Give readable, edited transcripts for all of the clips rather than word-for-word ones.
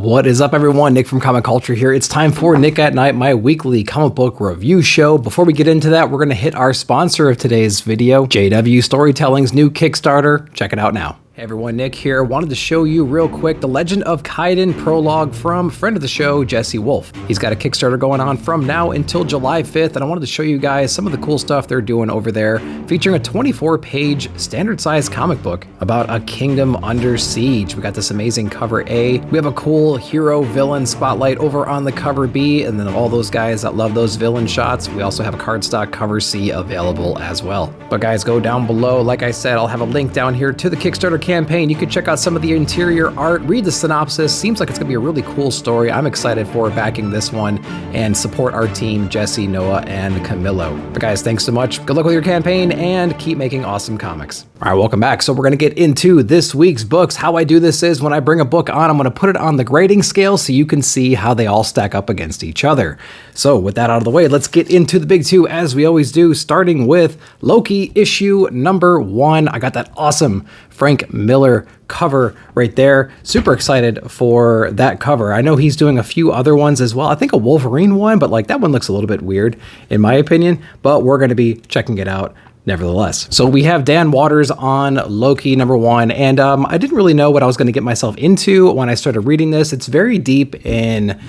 What is up, everyone? Nick from Comic Culture here. It's time for Nick at Night, my weekly comic book review show. Before we get into that, we're going to hit our sponsor of today's video, JW Storytelling's new Kickstarter. Check it out now. Hey everyone, Nick here. Wanted to show you real quick the Legend of Kyyden prologue from friend of the show, Jesse Wolf. He's got a Kickstarter going on from now until July 5th, and I wanted to show you guys some of the cool stuff they're doing over there, featuring a 24-page standard-sized comic book about a kingdom under siege. We got this amazing cover A. We have a cool hero-villain spotlight over on the cover B, and then all those guys that love those villain shots, we also have a cardstock cover C available as well. But guys, go down below. Like I said, I'll have a link down here to the Kickstarter campaign. You can check out some of the interior art, read the synopsis. Seems like it's gonna be a really cool story. I'm excited for backing this one and support our team, Jesse, Noah, and Camillo. But guys, thanks so much. Good luck with your campaign and keep making awesome comics. All right, welcome back. So we're gonna get into this week's books. How I do this is when I bring a book on, I'm gonna put it on the grading scale so you can see how they all stack up against each other. So with that out of the way, let's get into the big two as we always do, starting with Loki issue number 1. I got that awesome Frank Miller cover right there. Super excited for that cover. I know he's doing a few other ones as well. I think a Wolverine one, but like that one looks a little bit weird in my opinion, but we're going to be checking it out nevertheless. So we have Dan Watters on Loki number 1, and I didn't really know what I was going to get myself into when I started reading this. It's very deep in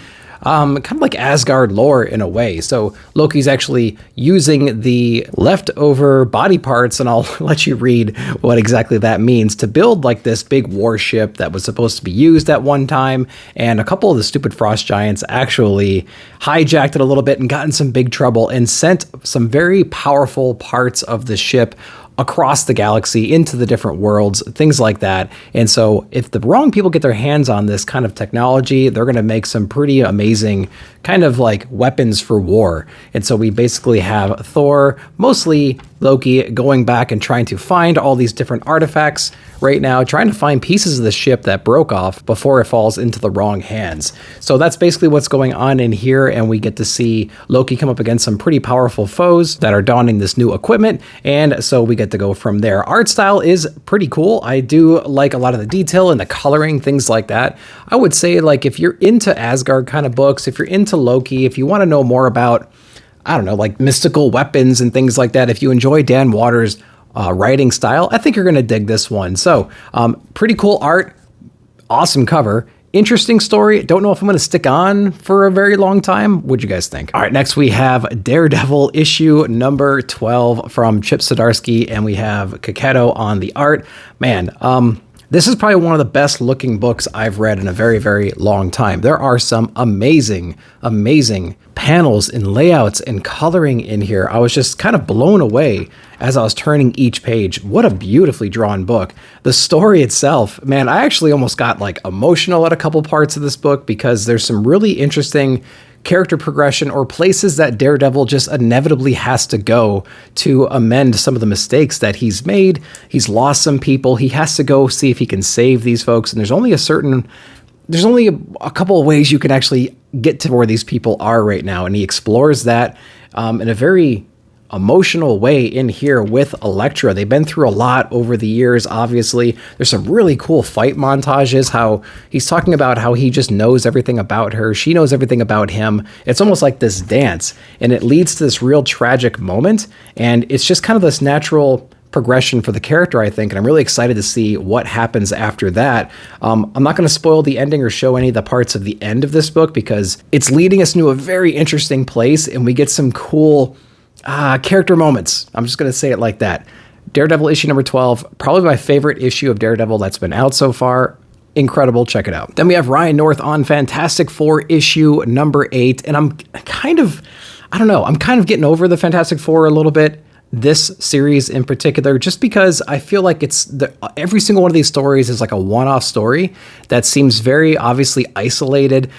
kind of like Asgard lore in a way. So Loki's actually using the leftover body parts, and I'll let you read what exactly that means, to build like this big warship that was supposed to be used at one time. And a couple of the stupid frost giants actually hijacked it a little bit and got in some big trouble and sent some very powerful parts of the ship across the galaxy into the different worlds, things like that. And so if the wrong people get their hands on this kind of technology, they're going to make some pretty amazing kind of like weapons for war. And so we basically have Thor, mostly Loki, going back and trying to find all these different artifacts right now, trying to find pieces of the ship that broke off before it falls into the wrong hands. So that's basically what's going on in here, and we get to see Loki come up against some pretty powerful foes that are donning this new equipment, and so we get to go from there. Art style is pretty cool. I do like a lot of the detail and the coloring, things like that. I would say, like, if you're into Asgard kind of books, if you're into Loki, if you want to know more about, I don't know, like mystical weapons and things like that, if you enjoy Dan Watters' writing style, I think you're going to dig this one. So pretty cool art, awesome cover, interesting story. Don't know if I'm going to stick on for a very long time. What'd you guys think? All right, next we have Daredevil issue number 12 from Chip Zdarsky, and we have Kyyden on the art. Man, this is probably one of the best looking books I've read in a very, very long time. There are some amazing, amazing panels and layouts and coloring in here. I was just kind of blown away as I was turning each page. What a beautifully drawn book. The story itself, man, I actually almost got like emotional at a couple parts of this book because there's some really interesting character progression or places that Daredevil just inevitably has to go to amend some of the mistakes that he's made. He's lost some people. He has to go see if he can save these folks. And there's only a couple of ways you can actually get to where these people are right now. And he explores that in a very emotional way in here with Elektra. They've been through a lot over the years, obviously. There's some really cool fight montages, how he's talking about how he just knows everything about her. She knows everything about him. It's almost like this dance, and it leads to this real tragic moment. And it's just kind of this natural progression for the character, I think, and I'm really excited to see what happens after that. I'm not going to spoil the ending or show any of the parts of the end of this book because it's leading us into a very interesting place, and we get some cool character moments. I'm just going to say it like that. Daredevil issue number 12, probably my favorite issue of Daredevil that's been out so far. Incredible. Check it out. Then we have Ryan North on Fantastic Four issue number 8, and I'm kind of getting over the Fantastic Four a little bit. This series in particular, just because I feel like every single one of these stories is like a one-off story that seems very obviously isolated.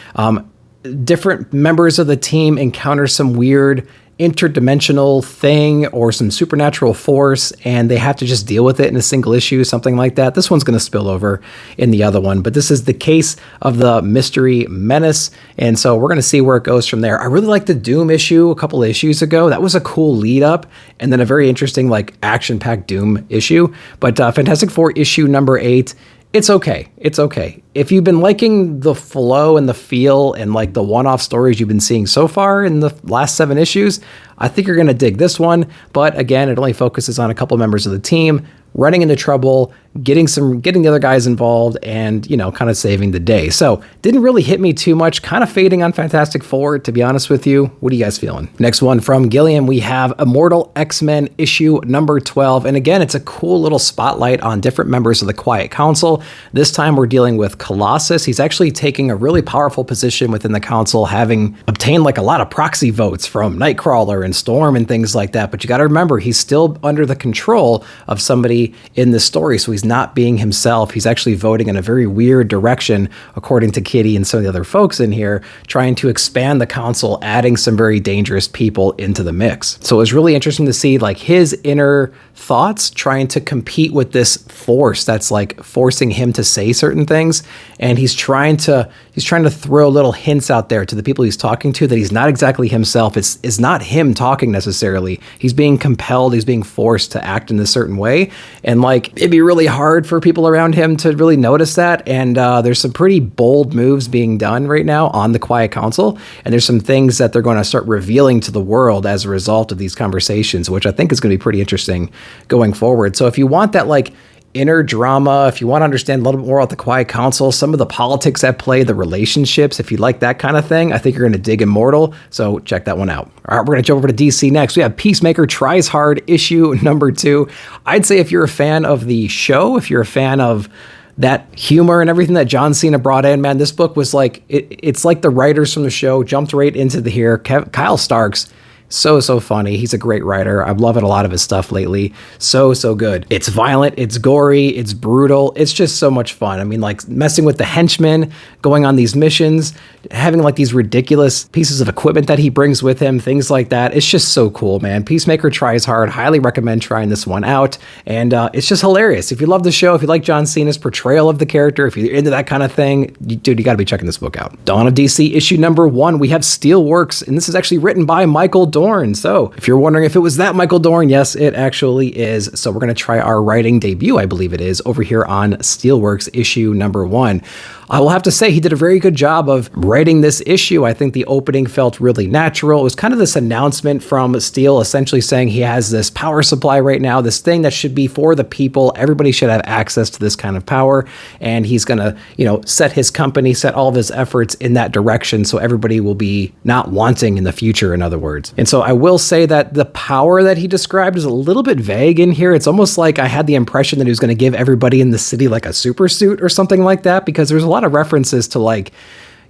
Different members of the team encounter some weird interdimensional thing or some supernatural force, and they have to just deal with it in a single issue, something like that. This one's going to spill over in the other one, but this is the case of the Mystery Menace, and so we're going to see where it goes from there. I really liked the Doom issue a couple of issues ago. That was a cool lead up, and then a very interesting like action-packed Doom issue. But Fantastic Four issue number 8, it's okay. It's okay. if you've been liking the flow and the feel and like the one-off stories you've been seeing so far in the last 7 issues, I think you're going to dig this one. But again, it only focuses on a couple members of the team running into trouble, getting the other guys involved, and, you know, kind of saving the day. So didn't really hit me too much, kind of fading on Fantastic Four, to be honest with you. What are you guys feeling? Next one from Gilliam, we have Immortal X-Men issue number 12. And again, it's a cool little spotlight on different members of the Quiet Council. This time we're dealing with Colossus. He's actually taking a really powerful position within the council, having obtained like a lot of proxy votes from Nightcrawler and Storm and things like that. But you got to remember, he's still under the control of somebody in this story, so he's not being himself. He's actually voting in a very weird direction, according to Kitty and some of the other folks in here, trying to expand the council, adding some very dangerous people into the mix. So it was really interesting to see like his inner thoughts trying to compete with this force that's like forcing him to say certain things, and he's trying to throw little hints out there to the people he's talking to that he's not exactly himself. It's not him talking necessarily. He's being compelled, he's being forced to act in a certain way. And like, it'd be really hard for people around him to really notice that. And there's some pretty bold moves being done right now on the Quiet Council. And there's some things that they're going to start revealing to the world as a result of these conversations, which I think is going to be pretty interesting going forward. So if you want that like inner drama, if you want to understand a little bit more about the Quiet Council, some of the politics at play, the relationships, if you like that kind of thing, I think you're going to dig Immortal. So check that one out. All right, we're going to jump over to DC next. We have Peacemaker Tries Hard issue number 2. I'd say if you're a fan of the show, if you're a fan of that humor and everything that John Cena brought in, man, this book was like, it's like the writers from the show jumped right into the here. Kyle Starks, so funny. He's a great writer. I'm loving a lot of his stuff lately. So good. It's violent, it's gory, it's brutal. It's just so much fun. I mean, like messing with the henchmen, going on these missions, having like these ridiculous pieces of equipment that he brings with him, things like that. It's just so cool, man. Peacemaker Tries Hard. Highly recommend trying this one out. And it's just hilarious. If you love the show, if you like John Cena's portrayal of the character, if you're into that kind of thing, dude, you got to be checking this book out. Dawn of DC issue number 1. We have Steelworks, and this is actually written by Michael Dorn. So if you're wondering if it was that Michael Dorn, yes, it actually is. So we're going to try our writing debut, I believe it is, over here on Steelworks issue number 1. I will have to say he did a very good job of writing this issue. I think the opening felt really natural. It was kind of this announcement from Steel essentially saying he has this power supply right now, this thing that should be for the people. Everybody should have access to this kind of power. And he's going to, you know, set his company, set all of his efforts in that direction so everybody will be not wanting in the future, in other words. And so I will say that the power that he described is a little bit vague in here. It's almost like I had the impression that he was going to give everybody in the city like a super suit or something like that, because there's a lot of references to like,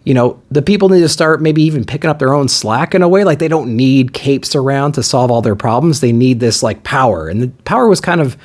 you know, the people need to start maybe even picking up their own slack in a way. Like they don't need capes around to solve all their problems. They need this like power. And the power was kind of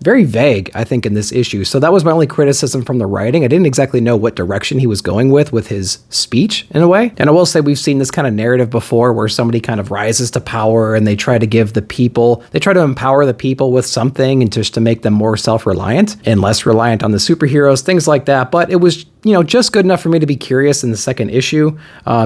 very vague, I think, in this issue. So that was my only criticism from the writing. I didn't exactly know what direction he was going with his speech in a way. And I will say we've seen this kind of narrative before where somebody kind of rises to power and they try to give the people, they try to empower the people with something and just to make them more self-reliant and less reliant on the superheroes, things like that. But it was, you know, just good enough for me to be curious in the second issue,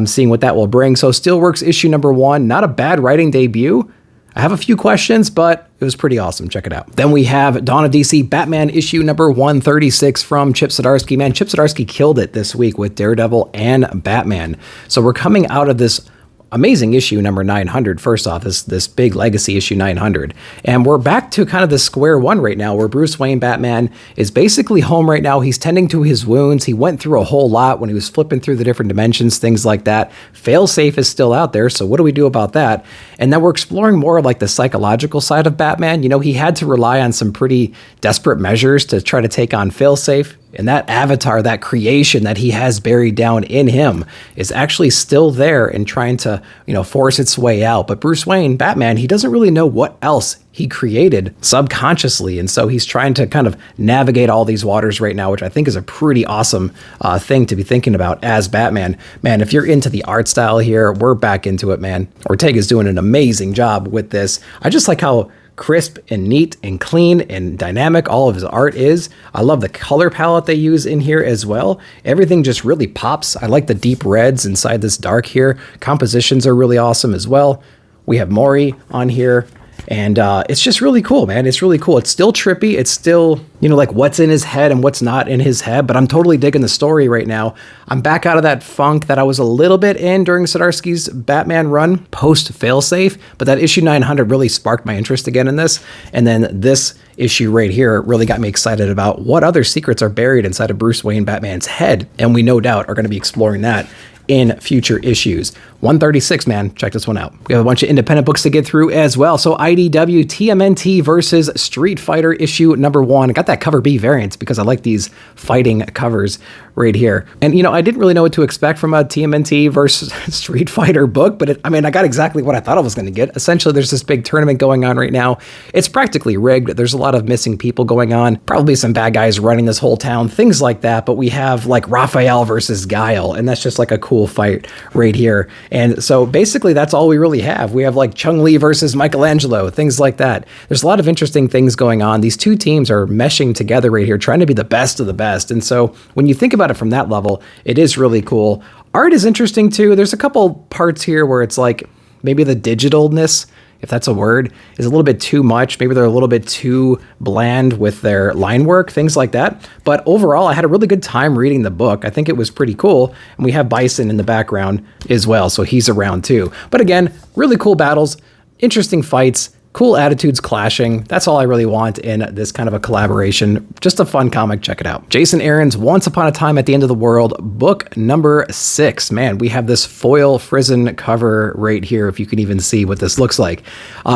seeing what that will bring. So Steelworks issue number 1, not a bad writing debut. I have a few questions, but it was pretty awesome. Check it out. Then we have Dawn of DC Batman issue number 136 from Chip Zdarsky. Man, Chip Zdarsky killed it this week with Daredevil and Batman. So we're coming out of this amazing issue number 900. First off, this big legacy issue 900. And we're back to kind of the square one right now where Bruce Wayne Batman is basically home right now. He's tending to his wounds. He went through a whole lot when he was flipping through the different dimensions, things like that. Failsafe is still out there. So what do we do about that? And then we're exploring more of like the psychological side of Batman. You know, he had to rely on some pretty desperate measures to try to take on Failsafe. And that avatar, that creation that he has buried down in him is actually still there and trying to, you know, force its way out. But Bruce Wayne, Batman, he doesn't really know what else he created subconsciously. And so he's trying to kind of navigate all these waters right now, which I think is a pretty awesome thing to be thinking about as Batman. Man, if you're into the art style here, we're back into it, man. Ortega's doing an amazing job with this. I just like how crisp and neat and clean and dynamic all of his art is. I love the color palette they use in here as well. Everything just really pops. I like the deep reds inside this dark here. Compositions are really awesome as well. We have Maury on here. And it's just really cool, man. It's really cool. It's still trippy. It's still, you know, like what's in his head and what's not in his head, but I'm totally digging the story right now. I'm back out of that funk that I was a little bit in during Zdarsky's Batman run post failsafe, but that issue 900 really sparked my interest again in this. And then this issue right here really got me excited about what other secrets are buried inside of Bruce Wayne Batman's head. And we no doubt are going to be exploring that in future issues. 136, man. Check this one out. We have a bunch of independent books to get through as well. So IDW TMNT versus Street Fighter issue number 1. I got that cover B variant because I like these fighting covers right here. And, you know, I didn't really know what to expect from a TMNT versus Street Fighter book, but I got exactly what I thought I was going to get. Essentially, there's this big tournament going on right now. It's practically rigged. There's a lot of missing people going on, probably some bad guys running this whole town, things like that. But we have like Raphael versus Guile, and that's just like a cool fight right here. And so basically that's all we really have. We have like Chung-Li versus Michelangelo, things like that. There's a lot of interesting things going on. These two teams are meshing together right here, trying to be the best of the best. And so when you think about it from that level, it is really cool. Art is interesting too. There's a couple parts here where it's like maybe the digitalness, if that's a word, is a little bit too much. Maybe they're a little bit too bland with their line work, things like that. But overall, I had a really good time reading the book. I think it was pretty cool. And we have Bison in the background as well, so he's around too. But again, really cool battles, interesting fights, cool attitudes clashing. That's all I really want in this kind of a collaboration. Just a fun comic. Check it out. Jason Aaron's Once Upon a Time at the End of the World, book number 6. Man, we have this foil frizzen cover right here, if you can even see what this looks like.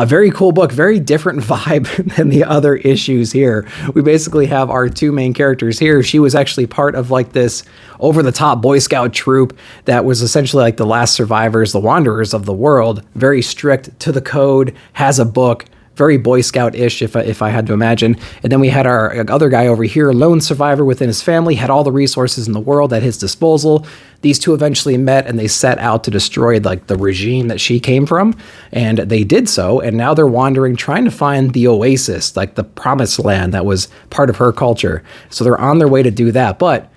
Very cool book, very different vibe than the other issues here. We basically have our two main characters here. She was actually part of like this over-the-top Boy Scout troop that was essentially like the last survivors, the wanderers of the world, very strict to the code, has a book, very Boy Scout-ish if I had to imagine. And then we had our other guy over here, lone survivor within his family, had all the resources in the world at his disposal. These two eventually met and they set out to destroy like the regime that she came from. And they did so. And now they're wandering, trying to find the oasis, like the promised land that was part of her culture. So they're on their way to do that. But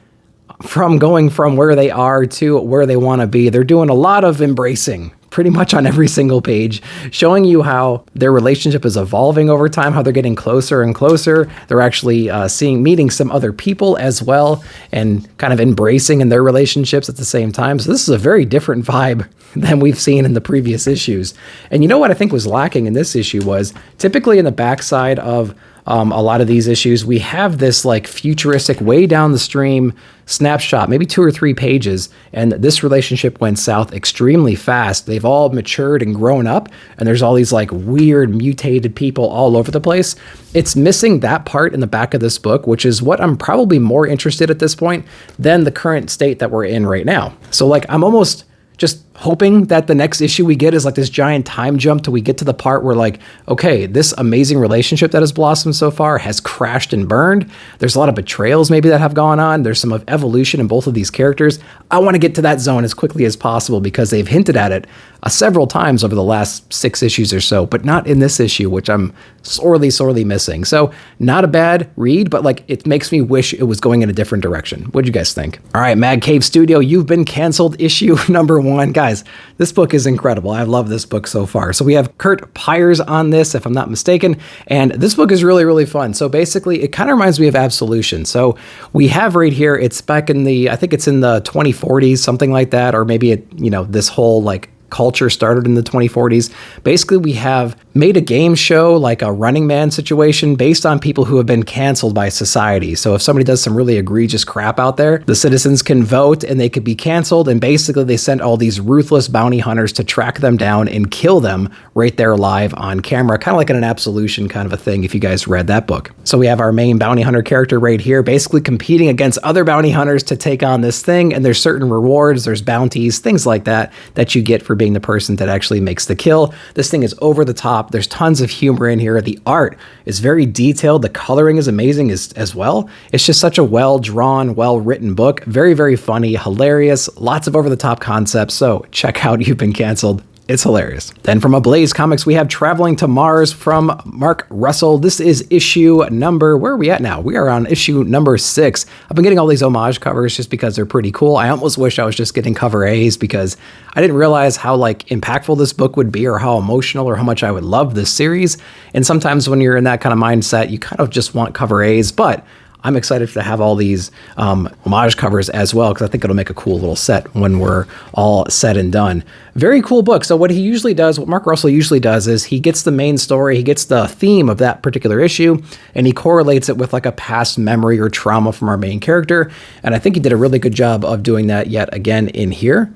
from going from where they are to where they want to be, they're doing a lot of embracing pretty much on every single page, showing you how their relationship is evolving over time, how they're getting closer and closer. They're actually meeting some other people as well and kind of embracing in their relationships at the same time. So this is a very different vibe than we've seen in the previous issues. And you know what I think was lacking in this issue was typically in the backside of a lot of these issues, we have this like futuristic way down the stream snapshot, maybe 2 or 3 pages, and this relationship went south extremely fast. They've all matured and grown up, and there's all these like weird mutated people all over the place. It's missing that part in the back of this book, which is what I'm probably more interested at this point than the current state that we're in right now. So like I'm almost just hoping that the next issue we get is like this giant time jump till we get to the part where like, okay, this amazing relationship that has blossomed so far has crashed and burned. There's a lot of betrayals maybe that have gone on. There's some of evolution in both of these characters. I want to get to that zone as quickly as possible because they've hinted at it several times over the last 6 issues or so, but not in this issue, which I'm sorely missing. So not a bad read, but like it makes me wish it was going in a different direction. What'd you guys think? All right, Mad Cave Studio, You've Been Canceled, issue number 1. Guys, this book is incredible. I love this book so far. So we have Kurt Pyers on this, if I'm not mistaken, and this book is really fun. So basically, it kind of reminds me of Absolution. So we have right here, it's back in the, I think it's in the 2040s, something like that, or maybe it, you know, this whole like culture started in the 2040s. Basically, we have made a game show, like a Running Man situation, based on people who have been canceled by society. So if somebody does some really egregious crap out there, the citizens can vote and they could be canceled. And basically, they sent all these ruthless bounty hunters to track them down and kill them right there live on camera, kind of like in an Absolution kind of a thing, if you guys read that book. So we have our main bounty hunter character right here, basically competing against other bounty hunters to take on this thing. And there's certain rewards, there's bounties, things like that, that you get for being the person that actually makes the kill. This thing is over the top. There's tons of humor in here. The art is very detailed. The coloring is amazing as well. It's just such a well-drawn, well-written book. Very funny, hilarious, lots of over-the-top concepts. So check out You've Been Canceled. It's hilarious. Then from Ablaze Comics, we have Traveling to Mars from Mark Russell. This is issue number, where are we at now? We are on issue number 6. I've been getting all these homage covers just because they're pretty cool. I almost wish I was just getting cover A's because I didn't realize how like impactful this book would be or how emotional or how much I would love this series. And sometimes when you're in that kind of mindset, you kind of just want cover A's, but I'm excited to have all these homage covers as well because I think it'll make a cool little set when we're all said and done. Very cool book. So what he usually does, what Mark Russell usually does is he gets the main story, he gets the theme of that particular issue, and he correlates it with like a past memory or trauma from our main character. And I think he did a really good job of doing that yet again in here.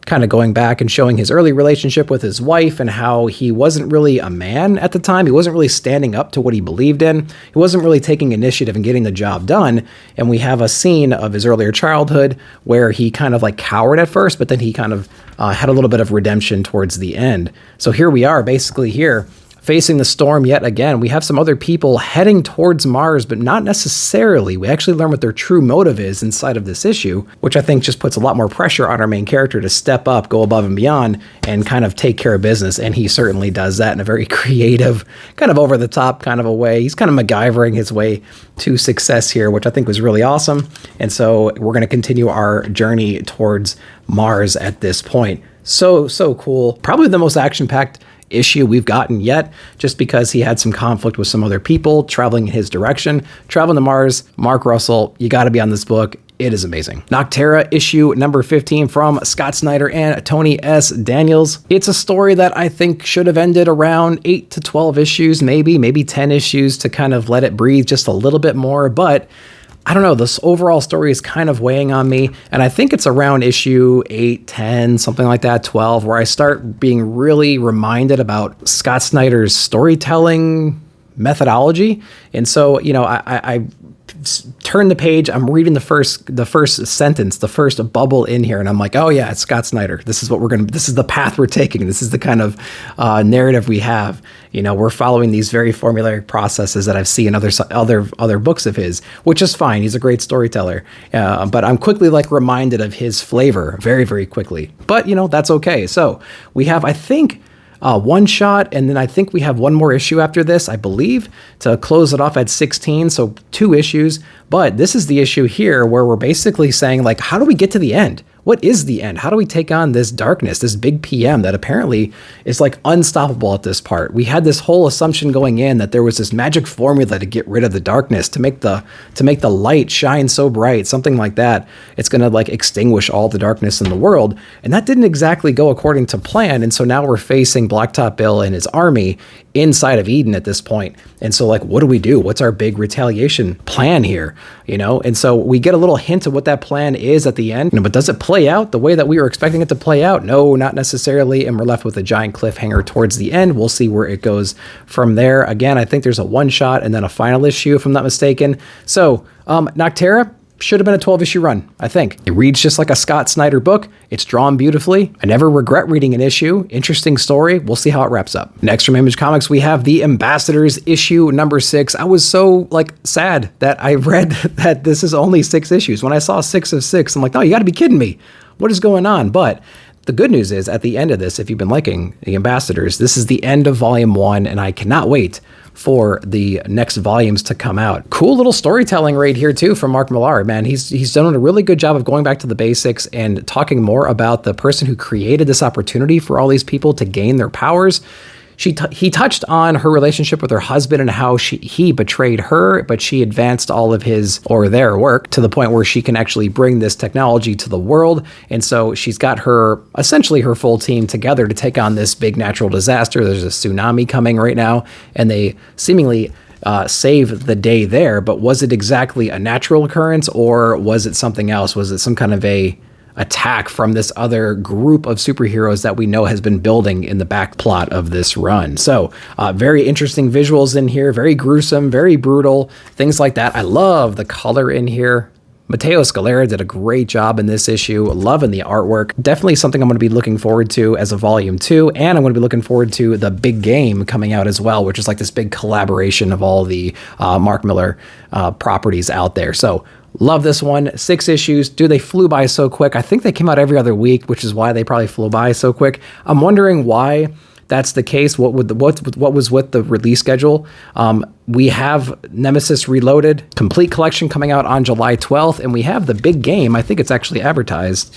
Kind of going back and showing his early relationship with his wife and how he wasn't really a man at the time. He wasn't really standing up to what he believed in. He wasn't really taking initiative and getting the job done. And we have a scene of his earlier childhood where he kind of like cowered at first, but then he kind of had a little bit of redemption towards the end. So here we are basically here facing the storm yet again. We have some other people heading towards Mars, but not necessarily. We actually learn what their true motive is inside of this issue, which I think just puts a lot more pressure on our main character to step up, go above and beyond, and kind of take care of business. And he certainly does that in a very creative, kind of over the top kind of a way. He's kind of MacGyvering his way to success here, which I think was really awesome. And so we're going to continue our journey towards Mars at this point. So cool. Probably the most action-packed issue we've gotten yet, just because he had some conflict with some other people traveling in his direction. Traveling to Mars, Mark Russell, you got to be on this book. It is amazing. Nocterra issue number 15 from Scott Snyder and Tony S. Daniels. It's a story that I think should have ended around 8 to 12 issues, maybe 10 issues to kind of let it breathe just a little bit more, but I don't know, this overall story is kind of weighing on me, and I think it's around issue 8, 10, something like that, 12, where I start being really reminded about Scott Snyder's storytelling methodology. And so, you know, I turn the page, I'm reading the first sentence, the first bubble in here, and I'm like, oh yeah, it's Scott Snyder. This is the path we're taking. This is the kind of narrative we have. You know, we're following these very formulaic processes that I've seen in other books of his, which is fine. He's a great storyteller. But I'm quickly like reminded of his flavor very, very quickly. But, you know, that's okay. So we have, I think, one shot, and then I think we have one more issue after this, I believe, to close it off at 16, so 2 issues. But this is the issue here where we're basically saying, like, how do we get to the end? What is the end? How do we take on this darkness, this big PM that apparently is like unstoppable at this part? We had this whole assumption going in that there was this magic formula to get rid of the darkness, to make the light shine so bright, something like that. It's going to like extinguish all the darkness in the world. And that didn't exactly go according to plan. And so now we're facing Blacktop Bill and his army inside of Eden at this point. And so like, what do we do? What's our big retaliation plan here? You know? And so we get a little hint of what that plan is at the end, but does it play out the way that we were expecting it to play out? No, not necessarily. And we're left with a giant cliffhanger towards the end. We'll see where it goes from there. Again, I think there's a one shot and then a final issue, if I'm not mistaken. So Nocterra should have been a 12-issue run, I think. It reads just like a Scott Snyder book. It's drawn beautifully. I never regret reading an issue. Interesting story. We'll see how it wraps up. Next from Image Comics, we have The Ambassadors issue number 6. I was so like sad that I read that this is only 6 issues. When I saw 6 of 6, I'm like, no, you gotta be kidding me. What is going on? But the good news is at the end of this, if you've been liking The Ambassadors, this is the end of volume 1, and I cannot wait for the next volumes to come out. Cool little storytelling right here too from Mark Millar, man. He's done a really good job of going back to the basics and talking more about the person who created this opportunity for all these people to gain their powers. He touched on her relationship with her husband and how he betrayed her, but she advanced all of his or their work to the point where she can actually bring this technology to the world. And so she's got essentially her full team together to take on this big natural disaster. There's a tsunami coming right now, and they seemingly save the day there. But was it exactly a natural occurrence, or was it something else? Was it some kind of a attack from this other group of superheroes that we know has been building in the back plot of this run? So very interesting visuals in here, very gruesome, very brutal, things like that. I love the color in here. Matteo Scalera did a great job in this issue. Loving the artwork. Definitely something I'm going to be looking forward to as a volume 2, and I'm going to be looking forward to the big game coming out as well, which is like this big collaboration of all the Mark Millar properties out there. So Love this one. 6 issues. Dude, they flew by so quick. I think they came out every other week, which is why they probably flew by so quick. I'm wondering why that's the case. What was with the release schedule? We have Nemesis Reloaded complete collection coming out on July 12th, and we have the big game. I think it's actually advertised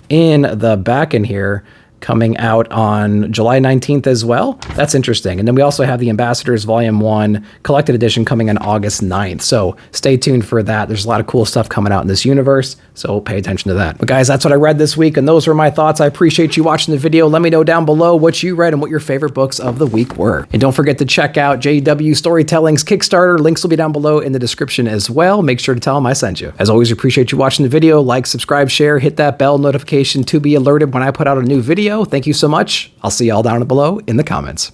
in the back in here, coming out on July 19th as well. That's interesting. And then we also have the Ambassadors Volume 1 Collected Edition coming on August 9th. So stay tuned for that. There's a lot of cool stuff coming out in this universe, so pay attention to that. But guys, that's what I read this week, and those were my thoughts. I appreciate you watching the video. Let me know down below what you read and what your favorite books of the week were. And don't forget to check out JW Storytelling's Kickstarter. Links will be down below in the description as well. Make sure to tell them I sent you. As always, appreciate you watching the video. Like, subscribe, share, hit that bell notification to be alerted when I put out a new video. Thank you so much. I'll see y'all down below in the comments.